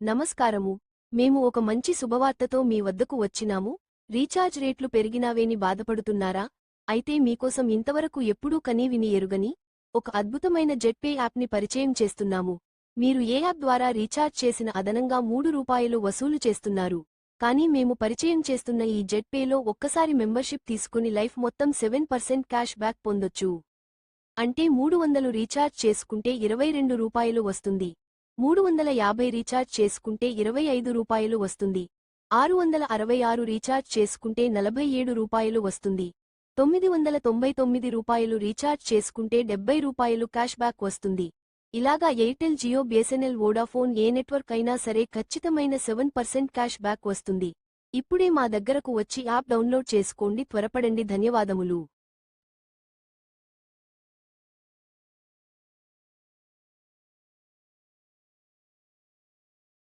నమస్కారము. మేము ఒక మంచి శుభవార్తతో మీ వద్దకు వచ్చినాము. రీఛార్జ్ రేట్లు పెరిగినావేని బాధపడుతున్నారా? అయితే మీకోసం ఇంతవరకు ఎప్పుడూ కనీవిని ఎరుగని ఒక అద్భుతమైన జెట్పే యాప్ని పరిచయం చేస్తున్నాము. మీరు ఏ యాప్ ద్వారా రీఛార్జ్ చేసిన అదనంగా రూ. 3 వసూలు చేస్తున్నారు. కానీ మేము పరిచయం చేస్తున్న ఈ జెట్పేలో ఒక్కసారి మెంబర్షిప్ తీసుకుని లైఫ్ మొత్తం 7% క్యాష్ బ్యాక్ పొందొచ్చు. అంటే 300 రీఛార్జ్ చేసుకుంటే రూ. 22 వస్తుంది. 350 రీఛార్జ్ చేసుకుంటే రూ. 25 వస్తుంది. 666 రీఛార్జ్ చేసుకుంటే రూ. 47 వస్తుంది. 999 రీఛార్జ్ చేసుకుంటే రూ. 70 క్యాష్ బ్యాక్ వస్తుంది. ఇలాగా ఎయిర్టెల్, జియో, బిఎస్ఎన్ఎల్, వోడాఫోన్ ఏ నెట్వర్క్ అయినా సరే ఖచ్చితమైన 7% క్యాష్ బ్యాక్ వస్తుంది. ఇప్పుడే మా దగ్గరకు వచ్చి యాప్ డౌన్లోడ్ చేసుకోండి. త్వరపడండి. ధన్యవాదములు.